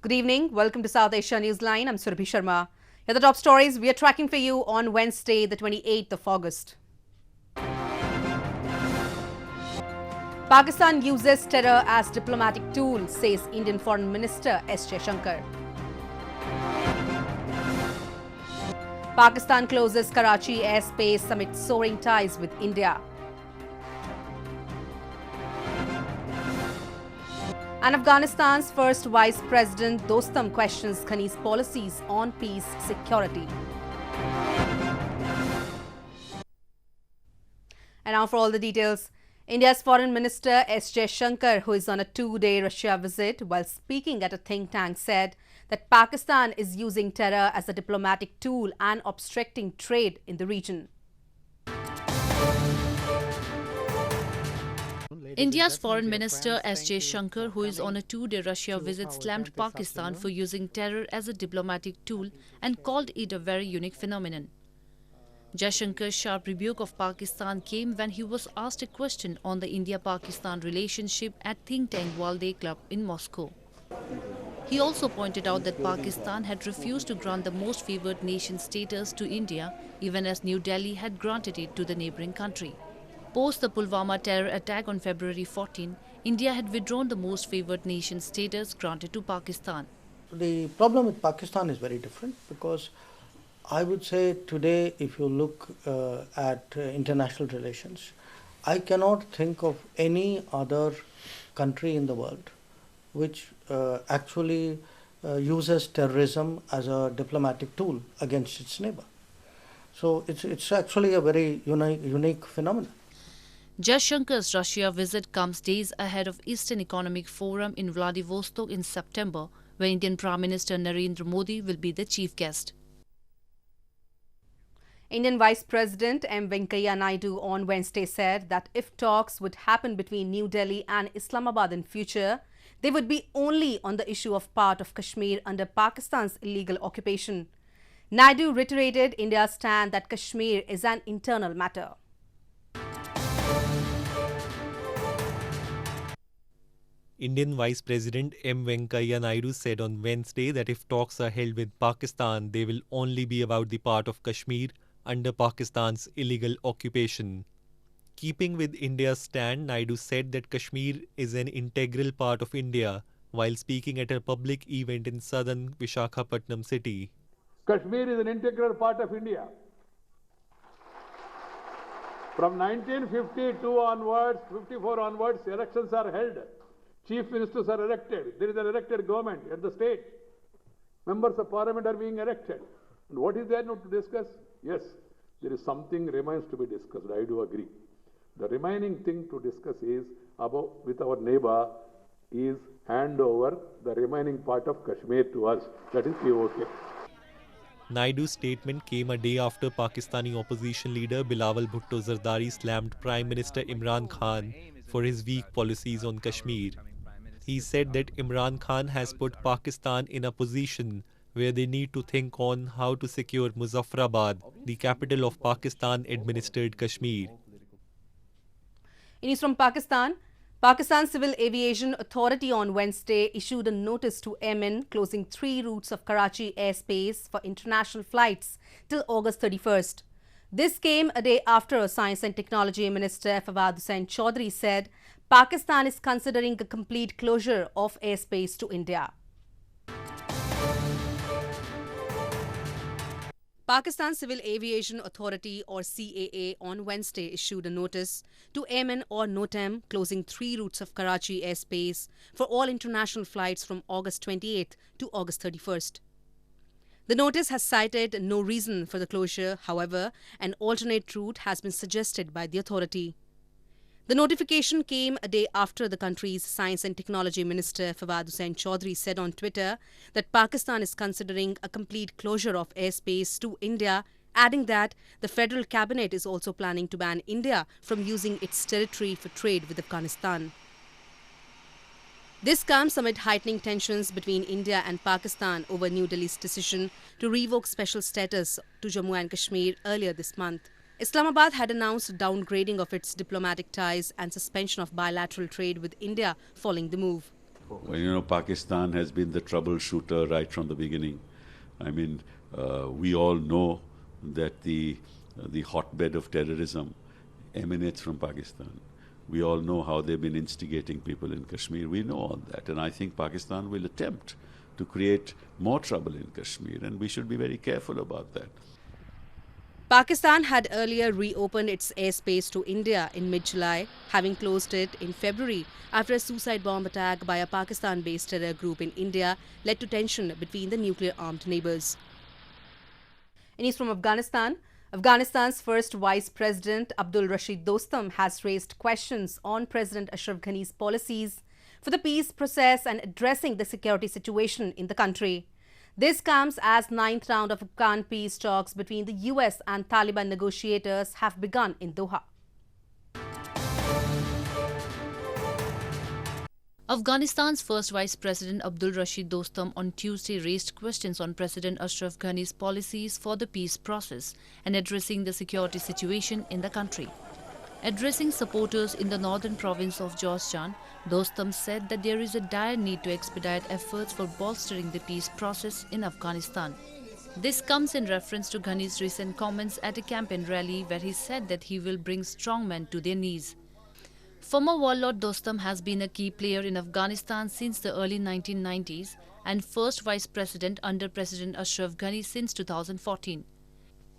Good evening. Welcome to South Asia Newsline. I'm Surabhi Sharma. Here are the top stories we are tracking for you on Wednesday, the 28th of August. Pakistan uses terror as diplomatic tool, says Indian Foreign Minister Jaishankar. Pakistan closes Karachi airspace amid soaring ties with India. And Afghanistan's first Vice President Dostum questions Ghani's policies on peace security. And now for all the details. India's Foreign Minister Jaishankar, who is on a two-day Russia visit, while speaking at a think tank, said that Pakistan is using terror as a diplomatic tool and obstructing trade in the region. India's Foreign Minister Jaishankar, who is on a two-day Russia visit, slammed Pakistan for using terror as a diplomatic tool and called it a very unique phenomenon. Jaishankar's sharp rebuke of Pakistan came when he was asked a question on the India-Pakistan relationship at think tank Weekday Club in Moscow. He also pointed out that Pakistan had refused to grant the most favoured nation status to India, even as New Delhi had granted it to the neighbouring country. Post the Pulwama terror attack on February 14, India had withdrawn the most favoured nation status granted to Pakistan. The problem with Pakistan is very different because I would say today, if you look at international relations, I cannot think of any other country in the world which actually uses terrorism as a diplomatic tool against its neighbor. So it's actually a very unique phenomenon. Jaishankar's Russia visit comes days ahead of Eastern Economic Forum in Vladivostok in September, where Indian Prime Minister Narendra Modi will be the chief guest. Indian Vice President M. Venkaiah Naidu on Wednesday said that if talks would happen between New Delhi and Islamabad in future, they would be only on the issue of part of Kashmir under Pakistan's illegal occupation. Naidu reiterated India's stand that Kashmir is an internal matter. Indian Vice President M. Venkaiah Naidu said on Wednesday that if talks are held with Pakistan, they will only be about the part of Kashmir under Pakistan's illegal occupation. Keeping with India's stand, Naidu said that Kashmir is an integral part of India while speaking at a public event in southern Visakhapatnam city. Kashmir is an integral part of India. From 1952 onwards, 54 onwards, elections are held. Chief ministers are elected. There is an elected government at the state. Members of parliament are being elected. And what is there not to discuss? Yes, there is something remains to be discussed. I do agree. The remaining thing to discuss is about with our neighbor is hand over the remaining part of Kashmir to us. That is POK. Naidu's statement came a day after Pakistani opposition leader Bilawal Bhutto Zardari slammed Prime Minister Imran Khan for his weak policies on Kashmir. He said that Imran Khan has put Pakistan in a position where they need to think on how to secure Muzaffarabad, the capital of Pakistan-administered Kashmir. In news from Pakistan, Pakistan Civil Aviation Authority on Wednesday issued a notice to Airmen closing 3 routes of Karachi airspace for international flights till August 31st. This came a day after Science and Technology Minister Fawad Hussain Chaudhry said Pakistan is considering a complete closure of airspace to India. Pakistan Civil Aviation Authority or CAA on Wednesday issued a notice to Airmen or NOTAM closing 3 routes of Karachi airspace for all international flights from August 28th to August 31st. The notice has cited no reason for the closure. However, an alternate route has been suggested by the authority. The notification came a day after the country's Science and Technology Minister Fawad Hussain Chaudhry said on Twitter that Pakistan is considering a complete closure of airspace to India, adding that the federal cabinet is also planning to ban India from using its territory for trade with Afghanistan. This comes amid heightening tensions between India and Pakistan over New Delhi's decision to revoke special status to Jammu and Kashmir earlier this month. Islamabad had announced downgrading of its diplomatic ties and suspension of bilateral trade with India following the move. Well, Pakistan has been the troubleshooter right from the beginning. I mean, we all know that the hotbed of terrorism emanates from Pakistan. We all know how they've been instigating people in Kashmir. We know all that. And I think Pakistan will attempt to create more trouble in Kashmir. And we should be very careful about that. Pakistan had earlier reopened its airspace to India in mid-July, having closed it in February after a suicide bomb attack by a Pakistan-based terror group in India led to tension between the nuclear-armed neighbours. In news from Afghanistan, Afghanistan's first Vice President Abdul Rashid Dostum has raised questions on President Ashraf Ghani's policies for the peace process and addressing the security situation in the country. This comes as ninth round of Afghan peace talks between the US and Taliban negotiators have begun in Doha. Afghanistan's first Vice President Abdul Rashid Dostum on Tuesday raised questions on President Ashraf Ghani's policies for the peace process and addressing the security situation in the country. Addressing supporters in the northern province of Dostum, Dostum said that there is a dire need to expedite efforts for bolstering the peace process in Afghanistan. This comes in reference to Ghani's recent comments at a campaign rally where he said that he will bring strongmen to their knees. Former warlord Dostum has been a key player in Afghanistan since the early 1990s and first vice president under President Ashraf Ghani since 2014.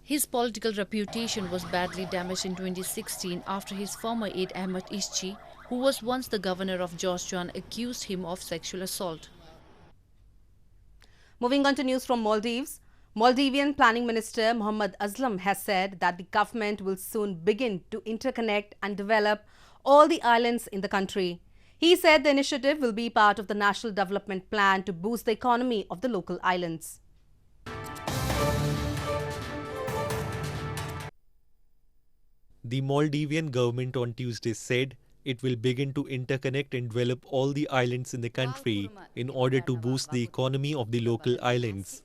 His political reputation was badly damaged in 2016 after his former aide Ahmed Ishchi, who was once the governor of Dostum, accused him of sexual assault. Moving on to news from Maldives. Maldivian Planning Minister Mohammad Aslam has said that the government will soon begin to interconnect and develop all the islands in the country. He said the initiative will be part of the National Development Plan to boost the economy of the local islands. The Maldivian government on Tuesday said it will begin to interconnect and develop all the islands in the country in order to boost the economy of the local islands.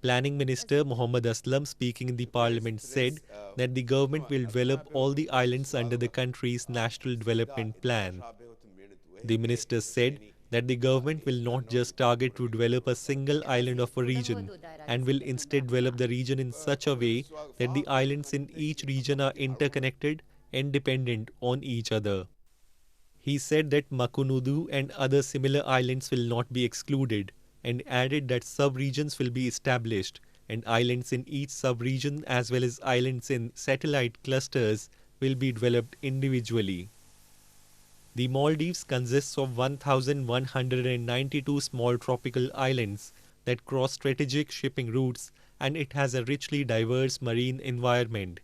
Planning Minister Mohammad Aslam, speaking in the parliament, said that the government will develop all the islands under the country's National Development Plan. The minister said that the government will not just target to develop a single island of a region and will instead develop the region in such a way that the islands in each region are interconnected and dependent on each other. He said that Makunudu and other similar islands will not be excluded and added that sub-regions will be established and islands in each sub-region as well as islands in satellite clusters will be developed individually. The Maldives consists of 1,192 small tropical islands that cross strategic shipping routes, and it has a richly diverse marine environment.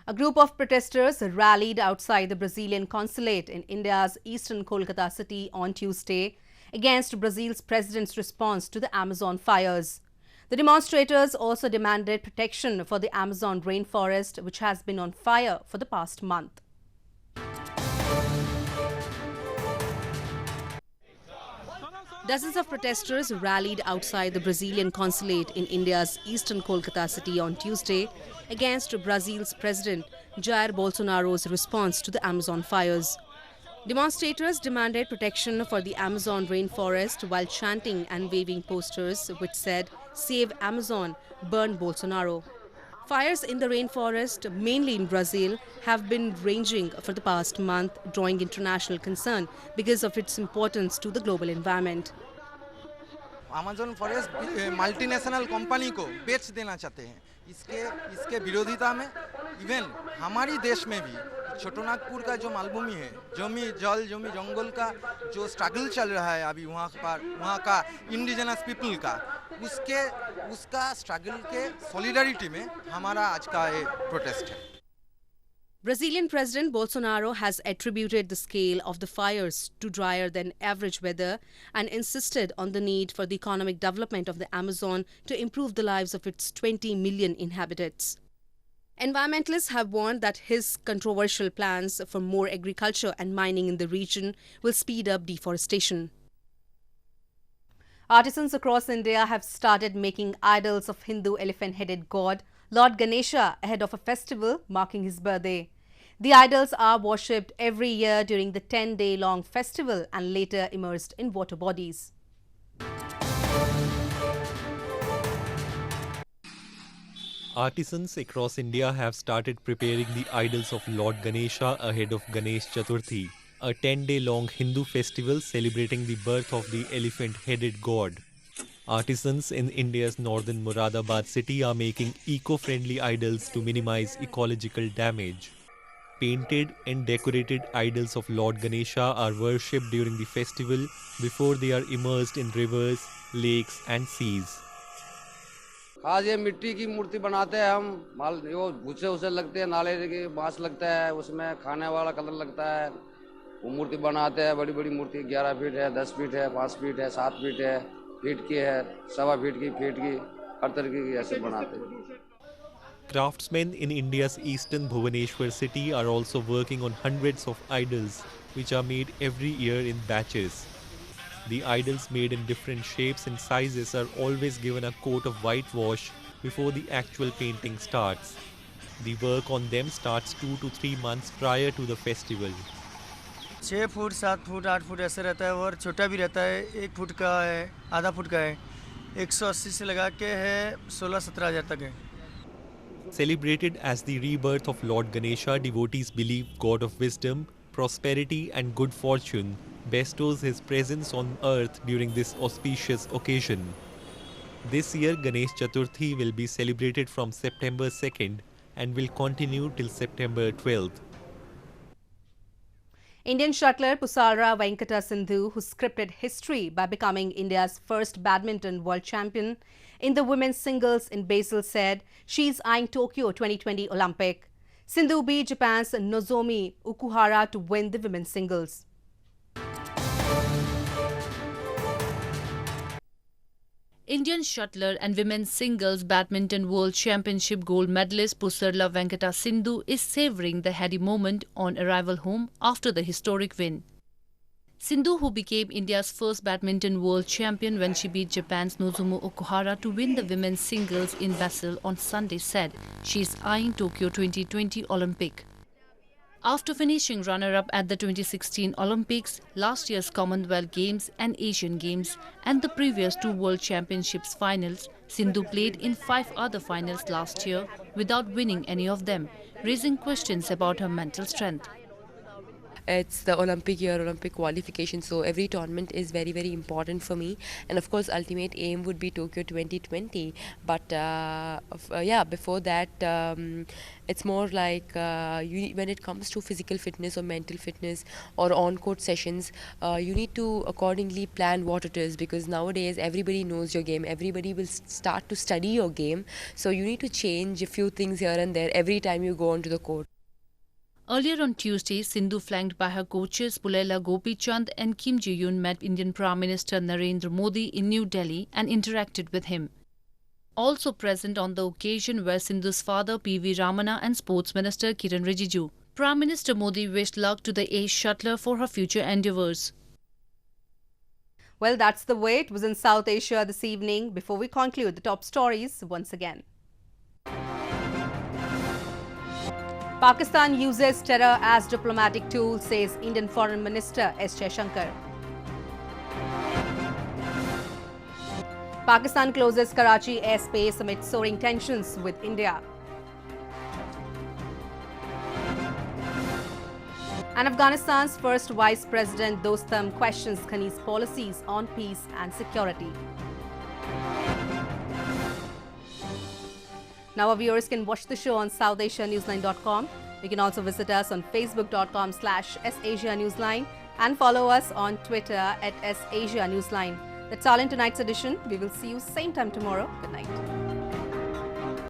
A group of protesters rallied outside the Brazilian consulate in India's eastern Kolkata city on Tuesday against Brazil's president's response to the Amazon fires. The demonstrators also demanded protection for the Amazon rainforest, which has been on fire for the past month. Dozens of protesters rallied outside the Brazilian consulate in India's eastern Kolkata city on Tuesday against Brazil's President Jair Bolsonaro's response to the Amazon fires. Demonstrators demanded protection for the Amazon rainforest while chanting and waving posters which said, "Save Amazon, burn Bolsonaro." Fires in the rainforest, mainly in Brazil, have been raging for the past month, drawing international concern because of its importance to the global environment. Amazon forest multinational company को बेच देना चाहते हैं। इसके विरोधिता में even हमारी देश में भी छोटोनागपुर का जो मालभूमि है, जमी जंगल का जो स्ट्रगल चल रहा है अभी वहाँ का इंडिजिनस पीपल का उसका स्ट्रगल के सॉलिडारिटी में हमारा आज का ये प्रोटेस्ट है। Brazilian President Bolsonaro has attributed the scale of the fires to drier than average weather and insisted on the need for the economic development of the Amazon to improve the lives of its 20 million inhabitants. Environmentalists have warned that his controversial plans for more agriculture and mining in the region will speed up deforestation. Artisans across India have started making idols of Hindu elephant-headed god Lord Ganesha ahead of a festival marking his birthday. The idols are worshipped every year during the 10-day-long festival and later immersed in water bodies. Artisans across India have started preparing the idols of Lord Ganesha ahead of Ganesh Chaturthi, a 10-day-long Hindu festival celebrating the birth of the elephant-headed god. Artisans in India's northern Moradabad city are making eco-friendly idols to minimize ecological damage. Painted and decorated idols of Lord Ganesha are worshipped during the festival before they are immersed in rivers, lakes and seas. आज ये मिट्टी की मूर्ति बनाते हैं हम वो भूसे उसे लगते हैं नाले के बांस लगता है उसमें खाने वाला कलर लगता है वो मूर्ति बनाते हैं बड़ी बड़ी मूर्ति 11 फीट है 10 फीट है 5 फीट है 7 फीट है फीट की है 1.25 फीट की हर तरह की ऐसे बनाते हैं. Craftsmen in India's eastern Bhubaneswar city are also working on hundreds of idols which are made every year in batches. The idols made in different shapes and sizes are always given a coat of whitewash before the actual painting starts. The work on them starts 2 to 3 months prior to the festival. 6 foot 7 foot 8 foot ऐसे रहता है और छोटा भी रहता है 1 foot का है आधा फुट का है 180 से लगा के है 16-17 हज़ार तक है. Celebrated as the rebirth of Lord Ganesha, devotees believe God of wisdom, prosperity and good fortune bestows his presence on earth during this auspicious occasion. This year Ganesh Chaturthi will be celebrated from September 2nd and will continue till September 12th. Indian shuttler Pusarla Venkata Sindhu, who scripted history by becoming India's first badminton world champion in the women's singles in Basel, said she is eyeing Tokyo 2020 Olympic. Sindhu beat Japan's Nozomi Okuhara to win the women's singles. Indian shuttler and women's singles badminton world championship gold medalist Pusarla Venkata Sindhu is savouring the heady moment on arrival home after the historic win. Sindhu, who became India's first badminton world champion when she beat Japan's Nozomi Okuhara to win the women's singles in Basel on Sunday, said she is eyeing Tokyo 2020 Olympic. After finishing runner-up at the 2016 Olympics, last year's Commonwealth Games and Asian Games, and the previous 2 World Championships finals, Sindhu played in 5 other finals last year without winning any of them, raising questions about her mental strength. It's the Olympic year, Olympic qualification, so every tournament is very, very important for me. And of course, ultimate aim would be Tokyo 2020. But before that, it's more like when it comes to physical fitness or mental fitness or on-court sessions, you need to accordingly plan what it is, because nowadays everybody knows your game. Everybody will start to study your game. So you need to change a few things here and there every time you go onto the court. Earlier on Tuesday, Sindhu, flanked by her coaches Pulela Gopichand and Kim Ji-yoon, met Indian Prime Minister Narendra Modi in New Delhi and interacted with him. Also present on the occasion were Sindhu's father P.V. Ramana and Sports Minister Kiran Rijiju. Prime Minister Modi wished luck to the ace shuttler for her future endeavours. Well, that's the way it was in South Asia this evening. Before we conclude, the top stories once again. Pakistan uses terror as diplomatic tool, says Indian Foreign Minister Jaishankar. Pakistan closes Karachi airspace amid soaring tensions with India. And Afghanistan's first Vice President Dostum questions Ghani's policies on peace and security. Now our viewers can watch the show on SouthAsiaNewsline.com. You can also visit us on Facebook.com/SAsiaNewsline and follow us on Twitter @SAsiaNewsline. That's all in tonight's edition. We will see you same time tomorrow. Good night.